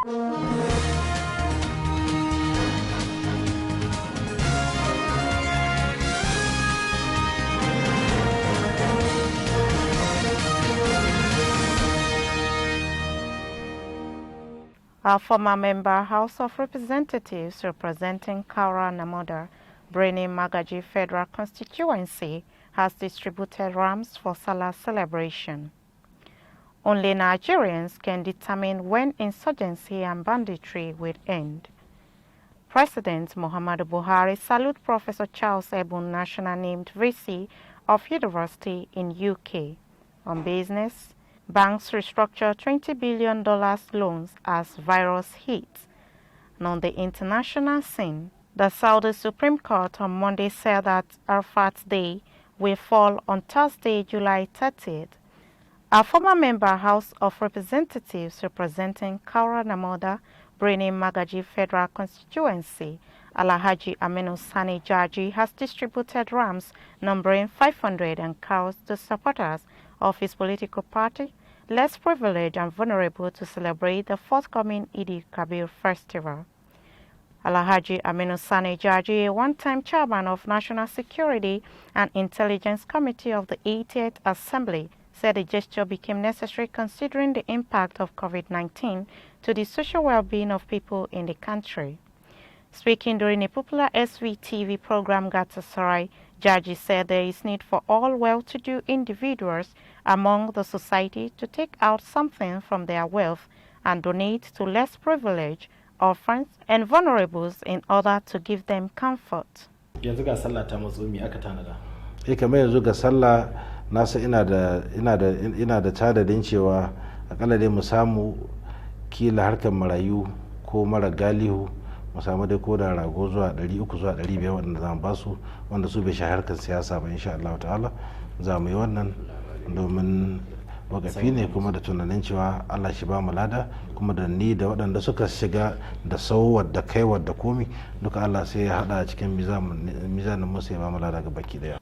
A former member, House of Representatives, representing Kaura Namoda, Breni Magaji Federal Constituency, has distributed rams for Salah celebration. Only Nigerians can determine when insurgency and banditry will end. President Muhammadu Buhari salute Professor Charles Ebun, national named VC of University in UK. On business, banks restructure $20 billion loans as virus hits. And on the international scene, the Saudi Supreme Court on Monday said that Arafat's Day will fall on Thursday, July 30th. A former member, House of Representatives, representing Kaura Namoda, Breni Magaji Federal Constituency, Alhaji Aminu Sani Jaji, has distributed rams numbering 500 and cows to supporters of his political party, less privileged and vulnerable, to celebrate the forthcoming Eid-el-Kabir festival. Alhaji Aminu Sani Jaji, a one-time chairman of National Security and Intelligence Committee of the 80th Assembly, said the gesture became necessary considering the impact of COVID-19 to the social well-being of people in the country. Speaking during a popular Svtv program, Gatasarai, Jaji said there is need for all well-to-do individuals among the society to take out something from their wealth and donate to less privileged, orphans, and vulnerables in order to give them comfort. Yanzu ga sallah ta mazo mi aka tanada. Kamar yanzu ga sallah nasa ina da tadadin cewa akalla dai mu samu kila harkar marayu ko mara galihu mu samu dai ko da rago zuwa 300 zuwa 500 wanda za mu ba su, wanda su bai harkar siyasa ba, insha Allah ta'ala za mu yi wannan domin wakafi ne kuma da tunanin cewa Allah shi ba mu lada, kuma da ni da waɗanda suka shiga da sauwar da kaiwar da komi duka Allah sai ya hada cikin mizanin musu ya ba mu lada ga baki daya.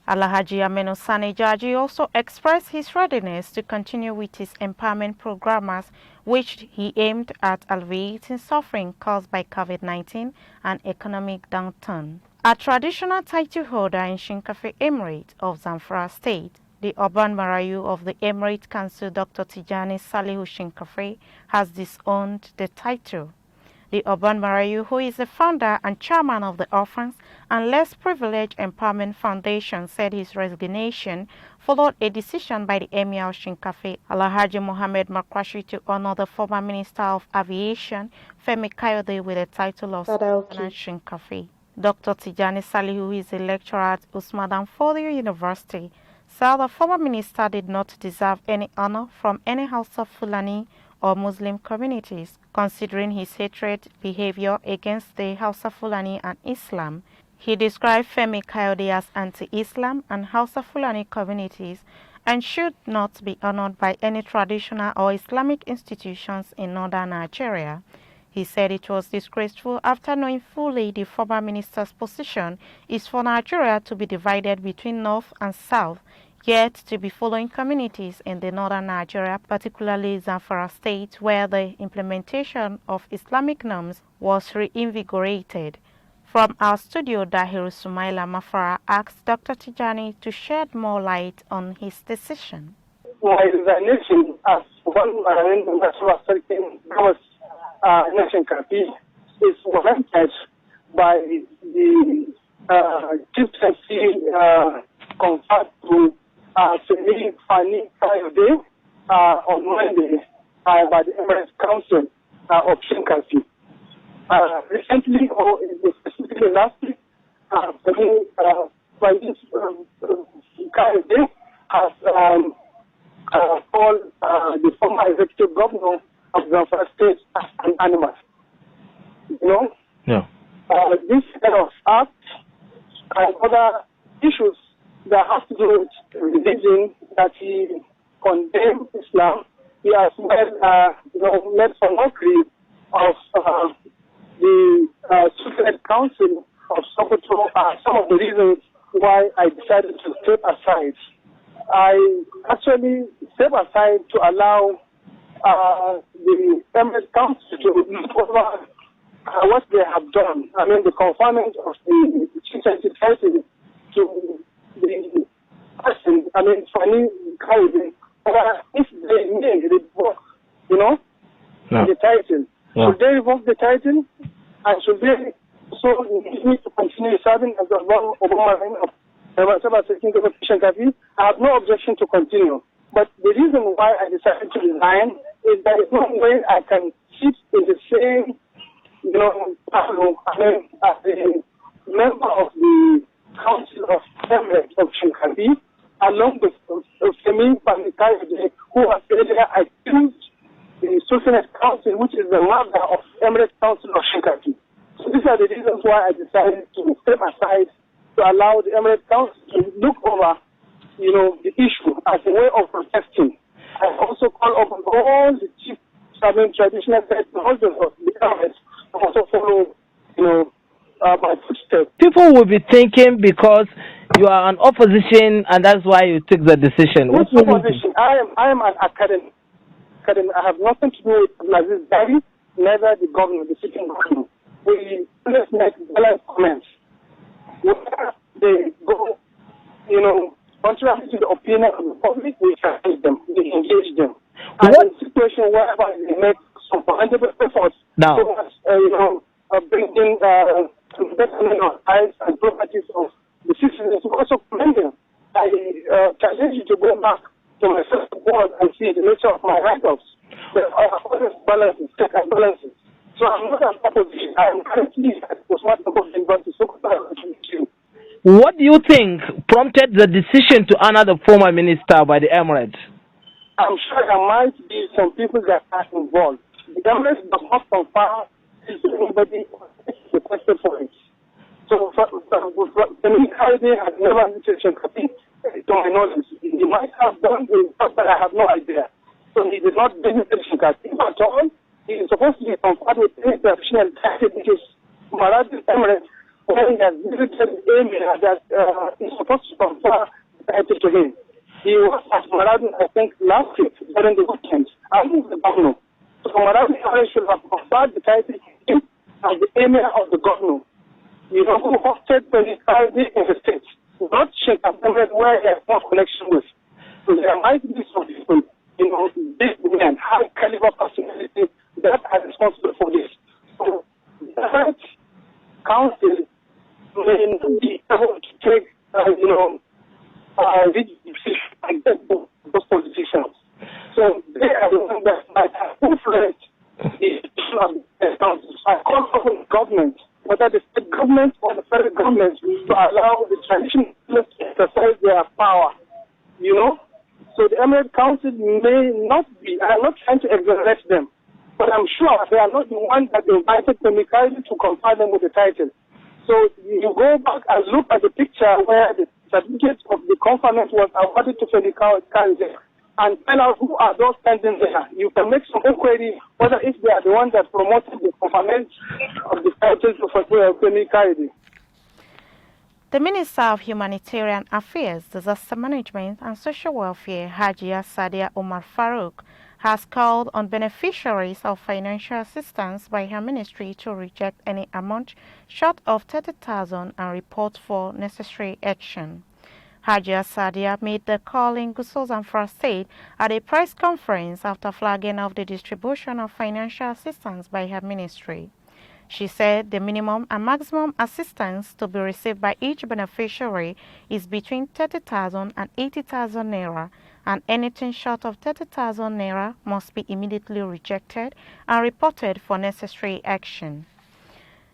Alhaji Aminu Sani Jaji also expressed his readiness to continue with his empowerment programmes, which he aimed at alleviating suffering caused by COVID-19 and economic downturn. A traditional title holder in Shinkafi Emirate of Zamfara State, the urban Marayu of the Emirate Council, Dr. Tijani Salihu Shinkafi, has disowned the title. The urban Marayu, who is the founder and chairman of the Orphans and Less Privileged Empowerment Foundation, said his resignation followed a decision by the Emir of Shinkafi, Alhaji Mohammed Makwashi, to honor the former Minister of Aviation, Femi Kayode, with the title of Shinkafi. Dr. Tijani Salihu, who is a lecturer at Usman Dan Fodio University, said the former minister did not deserve any honor from any house of Fulani or Muslim communities, considering his hatred behavior against the Hausa Fulani and Islam. He described Femi Kayode as anti-Islam and Hausa Fulani communities and should not be honored by any traditional or Islamic institutions in northern Nigeria. He said it was disgraceful after knowing fully the former minister's position is for Nigeria to be divided between North and South, yet to be following communities in the northern Nigeria, particularly Zamfara State, where the implementation of Islamic norms was reinvigorated. From our studio, Dahiru Sumaila Mafara asked Dr. Tijani to shed more light on his decision. My resignation as one national certain nation Kapi is warranted by the chieftaincy conferred to Fani Kayode on Monday by the Emirates Council of Shinkafi. Recently, or specifically last week, Fani Kayode has called the former executive governor of Zamfara State as an animal. You know? Yeah. This kind of act and other issues that have to do with religion, that he condemned Islam. He as well, made some mockery of the Supreme Council of Sokoto. Some of the reasons why I decided to step aside. I actually step aside to allow the Emirates Council to look over what they have done. I mean, the confinement of the chief title to the person, I mean, Fanny Kaidi, if they may revoke, the title. No. Should they revoke the title? And should they also need to continue serving as the Obama of I have no objection to continue. But the reason why I decided to resign is that there's no way I can sit in the same, as a member of the Council of Emirates of Shinkabi, along with Femi Pamikaide, who was earlier accused the Sultanate Council, which is the mother of Emirates Council of Shinkabi. So these are the reasons why I decided to step aside to allow the Emirates Council to look over, the issue as a way of protesting. I also call upon all the chief traditional holders of the Emirates to also follow, my footsteps. People will be thinking because you are an opposition and that's why you took the decision. Which opposition? I am an academic. I have nothing to do with Aziz Dari, neither the governor, the sitting governor. We always make balanced comments. Where they go, contrary to the opinion of the public, we challenge them, we engage them. And in a situation whereby they make some commendable efforts towards, bringing betterment of lives and properties of the citizens, we also commend them. I challenge you to go back to my first word and see the nature of my write-offs. There are always balances, check and balances. So I'm not an opposition. I am currently at Postmortem of the University of Sokoto. What do you think prompted the decision to honor the former minister by the Emirates? I'm sure there might be some people that are involved. The Emirates does not confer anybody requested for it. So, the Minister has never visited Shinkabi, to my knowledge. He might have done it, but I have no idea. So he did not visit Shinkabi at all. He is supposed to be conferred with any professional title, which is Maradi Emirates, when he has visited the emir that is supposed to confer the title to him. He was at Maradi, I think, last week during the weekend. I think the governor. So Maradi Emirates should have conferred the title to him as the emir of the governor. Who hosted the Kaidi in the state, not Shinkabi where he has no connection with. So there might be some people, big men, high caliber personality that are responsible for this. So the Emirates Council may not be able to take, decisions like that for those politicians. So they are the ones that might have influenced the decision of the council. I call upon the government, whether the state government or the federal government, to allow the traditional to exercise their power. So the Emirate Council may not be, I'm not trying to exonerate them, but I'm sure they are not the ones that invited the Mikhaili to confer them with the title. So you go back and look at the picture where the certificate of the conferment was awarded to Femi Kaidi and find out who are those standing there. You can make some inquiry whether if they are the ones that promoted the conferment of the title to Femi Kaidi. The Minister of Humanitarian Affairs, Disaster Management and Social Welfare, Hajia Sadia Omar Farouk, has called on beneficiaries of financial assistance by her ministry to reject any amount short of 30,000 and report for necessary action. Hajia Sadia made the call in Gusau Zamfara State at a press conference after flagging off the distribution of financial assistance by her ministry. She said the minimum and maximum assistance to be received by each beneficiary is between 30,000 and 80,000 naira, and anything short of 30,000 naira must be immediately rejected and reported for necessary action.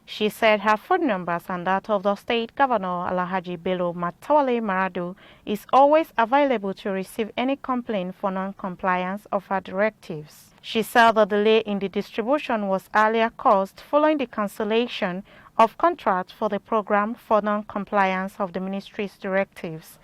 She said her phone numbers and that of the State Governor Alhaji Bello Matawale Maradu is always available to receive any complaint for non-compliance of her directives. She said the delay in the distribution was earlier caused following the cancellation of contracts for the program for non-compliance of the ministry's directives.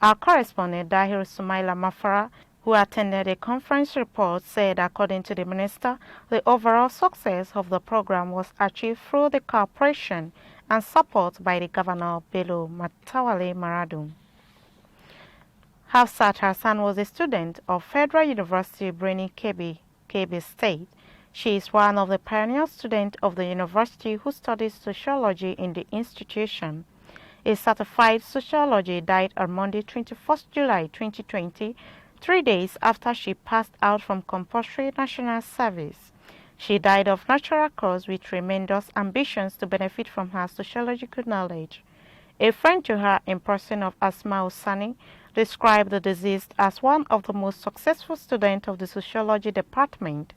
Our correspondent Dahir Sumaila Mafara, who attended a conference report, said according to the minister, the overall success of the program was achieved through the cooperation and support by the Governor Bello Matawale Maradu. Hafsat Hassan was a student of Federal University Birnin Kebbi, Kebbi State. She is one of the pioneer students of the university who studies sociology in the institution. A certified sociology died on Monday, 21st July 2020, 3 days after she passed out from compulsory national service. She died of natural cause with tremendous ambitions to benefit from her sociological knowledge. A friend to her in person of Asma Osani described the deceased as one of the most successful students of the sociology department.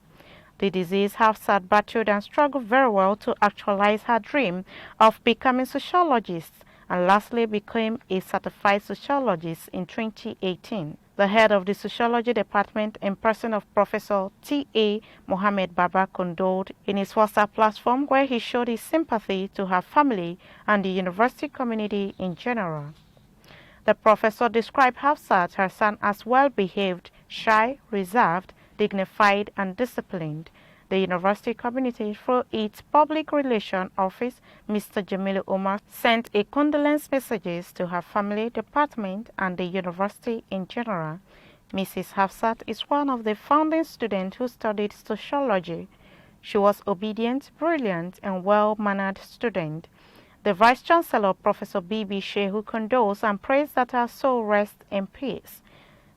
The deceased Hafsat battled and struggled very well to actualize her dream of becoming a sociologist and lastly became a certified sociologist in 2018. The head of the sociology department in person of Professor T.A. Mohammed Baba condoled in his WhatsApp platform where he showed his sympathy to her family and the university community in general. The professor described Hafsat, her son, as well-behaved, shy, reserved, dignified, and disciplined. The university community, through its public relations office, Mr. Jamilu Omar, sent a condolence messages to her family, department, and the university in general. Mrs. Hafsat is one of the founding students who studied sociology. She was obedient, brilliant, and well-mannered student. The Vice-Chancellor, Professor B.B. Shehu, condoles and prays that her soul rest in peace.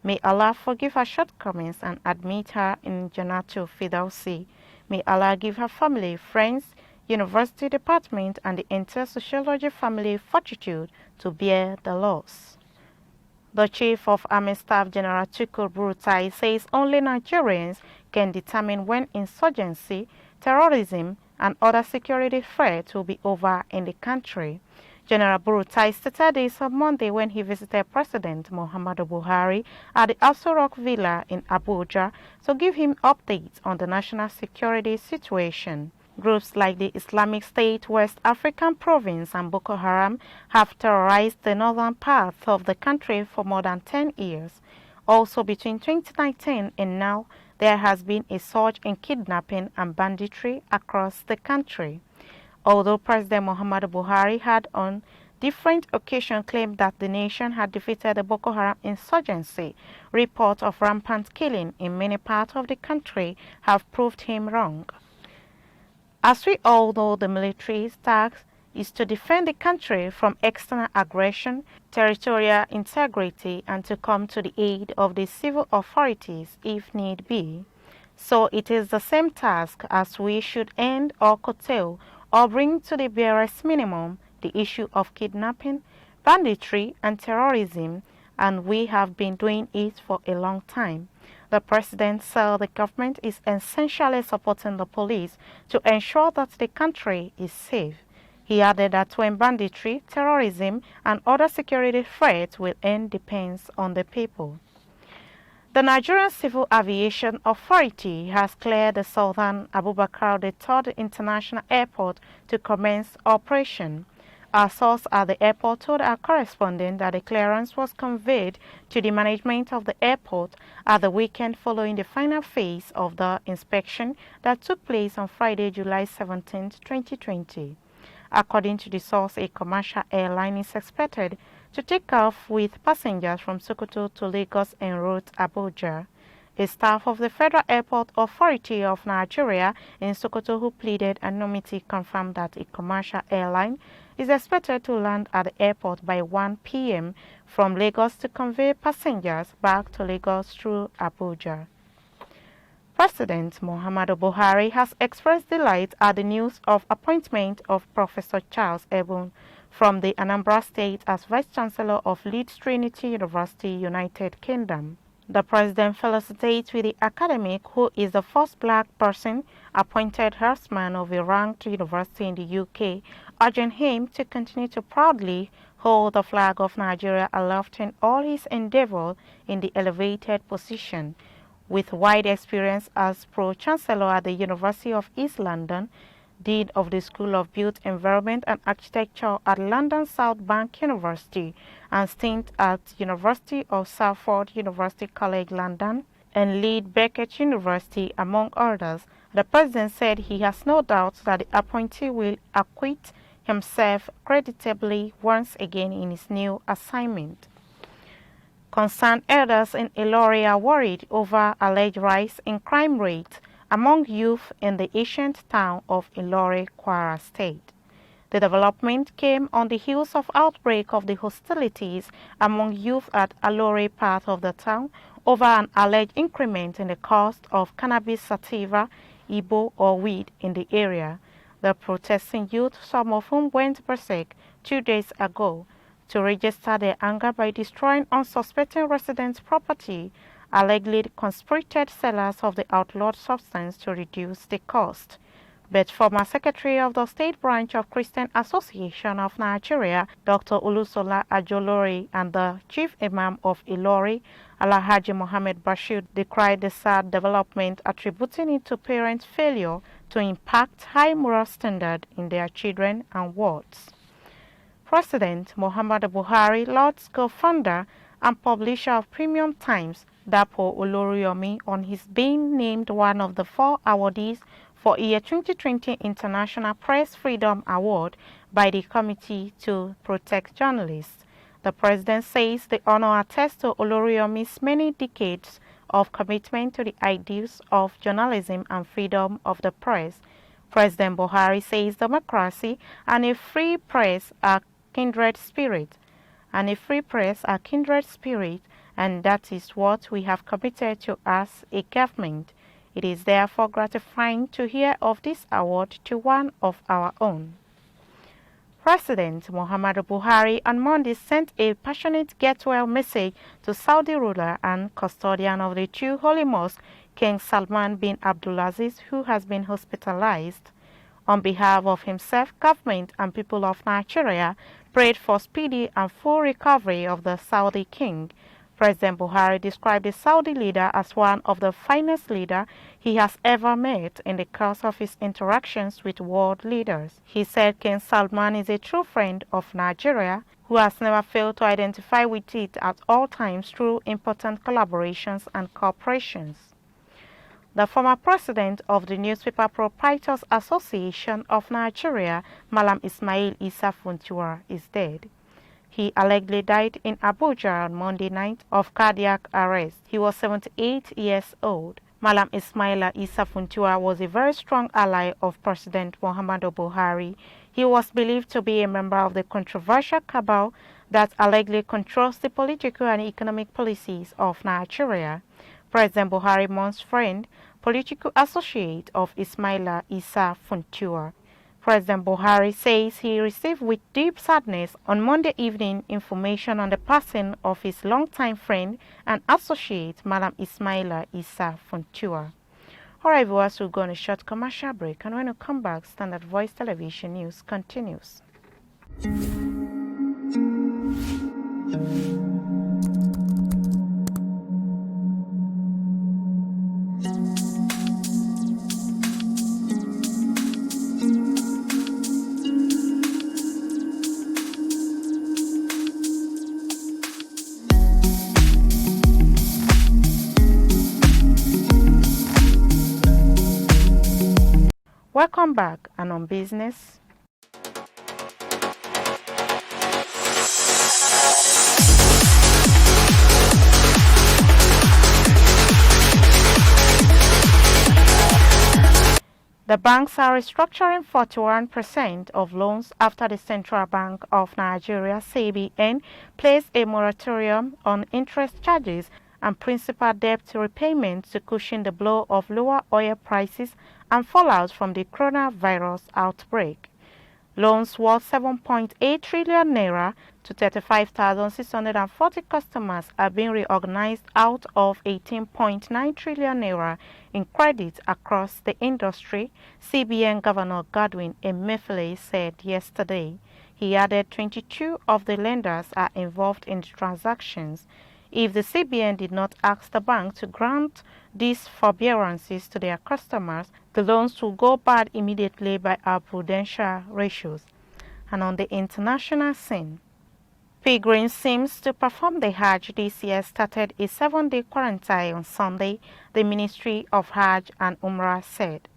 May Allah forgive her shortcomings and admit her in Jannatul Fidawsi. May Allah give her family, friends, university department, and the entire sociology family fortitude to bear the loss. The Chief of Army Staff General Tukur Buratai says only Nigerians can determine when insurgency, terrorism, and other security threats will be over in the country. General Buratai stated this on Monday when he visited President Muhammadu Buhari at the Aso Rock Villa in Abuja to give him updates on the national security situation. Groups like the Islamic State, West African Province, and Boko Haram have terrorized the northern part of the country for more than 10 years. Also, between 2019 and now, there has been a surge in kidnapping and banditry across the country. Although President Muhammadu Buhari had on different occasions claimed that the nation had defeated the Boko Haram insurgency, reports of rampant killing in many parts of the country have proved him wrong. As we all know, the military's task is to defend the country from external aggression, territorial integrity, and to come to the aid of the civil authorities if need be. So it is the same task as we should end or curtail or bring to the barest minimum the issue of kidnapping, banditry, and terrorism, and we have been doing it for a long time. The President said the government is essentially supporting the police to ensure that the country is safe. He added that when banditry, terrorism, and other security threats will end depends on the people. The Nigerian Civil Aviation Authority has cleared the Southern Abubakar III International Airport to commence operation. Our source at the airport told our correspondent that the clearance was conveyed to the management of the airport at the weekend following the final phase of the inspection that took place on Friday, July 17, 2020. According to the source, a commercial airline is expected to take off with passengers from Sokoto to Lagos en route Abuja. A staff of the Federal Airport Authority of Nigeria in Sokoto who pleaded anonymity confirmed that a commercial airline is expected to land at the airport by 1 p.m. from Lagos to convey passengers back to Lagos through Abuja. President Muhammadu Buhari has expressed delight at the news of appointment of Professor Charles Ebun from the Anambra State as Vice-Chancellor of Leeds Trinity University, United Kingdom. The President felicitates with the academic who is the first black person appointed herdsman of a ranked university in the UK, urging him to continue to proudly hold the flag of Nigeria aloft in all his endeavor in the elevated position. With wide experience as Pro-Chancellor at the University of East London, Dean of the School of Built Environment and Architecture at London South Bank University, and stint at University of Salford, University College London, and Leeds Beckett University, among others, the President said he has no doubt that the appointee will acquit himself creditably once again in his new assignment. Concerned elders in Ilori are worried over alleged rise in crime rate among youth in the ancient town of Ilori, Kwara State. The development came on the heels of outbreak of the hostilities among youth at Alore part of the town over an alleged increment in the cost of cannabis sativa, Igbo or weed in the area. The protesting youth, some of whom went berserk 2 days ago, to register their anger by destroying unsuspecting residents' property, allegedly conspirated sellers of the outlawed substance to reduce the cost. But former Secretary of the State Branch of Christian Association of Nigeria, Dr. Olusola Ajolori, and the Chief Imam of Ilori, Alhaji Mohammed Bashir, decried the sad development, attributing it to parents' failure to impact high moral standard in their children and wards. President Muhammadu Buhari, Lord's co-founder and publisher of Premium Times, Dapo Oloriyomi, on his being named one of the 4 awardees for year 2020 International Press Freedom Award by the Committee to Protect Journalists. The president says the honor attests to Oloriyomi's many decades of commitment to the ideals of journalism and freedom of the press. President Buhari says democracy and a free press are kindred spirit, and that is what we have committed to as a government. It is therefore gratifying to hear of this award to one of our own. President Muhammadu Buhari on Monday sent a passionate get-well message to Saudi ruler and custodian of the 2 holy mosques, King Salman bin Abdulaziz, who has been hospitalized. On behalf of himself, government and people of Nigeria prayed for speedy and full recovery of the Saudi king. President Buhari described the Saudi leader as one of the finest leaders he has ever met in the course of his interactions with world leaders. He said King Salman is a true friend of Nigeria who has never failed to identify with it at all times through important collaborations and cooperations. The former president of the Newspaper Proprietors Association of Nigeria, Malam Ismail Issa Funtua, is dead. He allegedly died in Abuja on Monday night of cardiac arrest. He was 78 years old. Malam Ismaila Issa Funtua was a very strong ally of President Muhammadu Buhari. He was believed to be a member of the controversial cabal that allegedly controls the political and economic policies of Nigeria. President Buhari mourns friend, political associate of Ismaila Issa Funtua. President Buhari says he received with deep sadness on Monday evening information on the passing of his longtime friend and associate, Malam Ismaila Issa Funtua. Alright, viewers, we'll go on a short commercial break, and when we come back, Standard Voice Television News continues. Welcome back, and on business. The banks are restructuring 41% of loans after the Central Bank of Nigeria (CBN) placed a moratorium on interest charges and principal debt repayment to cushion the blow of lower oil prices and fallout from the coronavirus outbreak. Loans worth 7.8 trillion naira to 35,640 customers are being reorganized out of 18.9 trillion naira in credit across the industry, CBN Governor Godwin Emefiele said yesterday. He added 22 of the lenders are involved in the transactions. If the CBN did not ask the bank to grant these forbearances to their customers, the loans will go bad immediately by our prudential ratios. And on the international scene, pilgrims seems to perform the Hajj this year started a 7-day quarantine on Sunday, the Ministry of Hajj and Umrah said.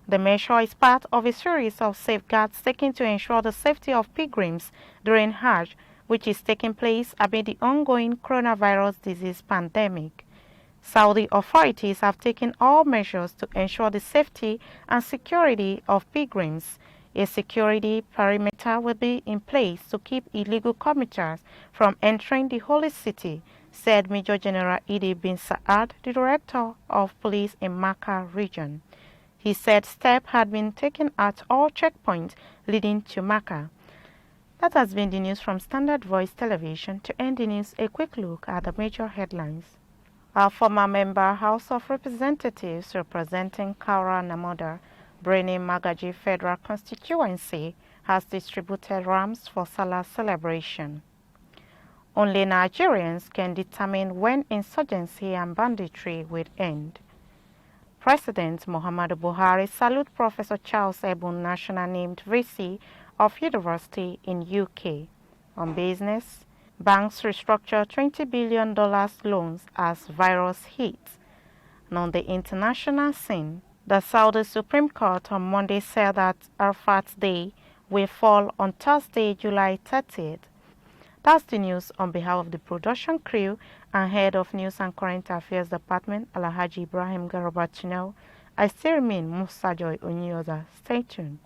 The measure is part of a series of safeguards taken to ensure the safety of pilgrims during Hajj, which is taking place amid the ongoing coronavirus disease pandemic. Saudi authorities have taken all measures to ensure the safety and security of pilgrims. A security perimeter will be in place to keep illegal commuters from entering the holy city, said Major General Idi bin Saad, the Director of Police in Makkah region. He said steps had been taken at all checkpoints leading to Makkah. That has been the news from Standard Voice Television. To end the news, a quick look at the major headlines. A former member House of Representatives representing Kaura Namoda, Breni Magaji Federal Constituency, has distributed rams for Salah celebration. Only Nigerians can determine when insurgency and banditry will end. President Muhammadu Buhari salute Professor Charles Ebun, National Named VC of University in UK. On business, banks restructure $20 billion loans as virus hits. And on the international scene, the Saudi Supreme Court on Monday said that Arafat's Day will fall on Thursday, July 30th. That's the news on behalf of the production crew and Head of News and Current Affairs Department, Alhaji Ibrahim Garabachino. I still remain Musa Joy Onyoza. Stay tuned.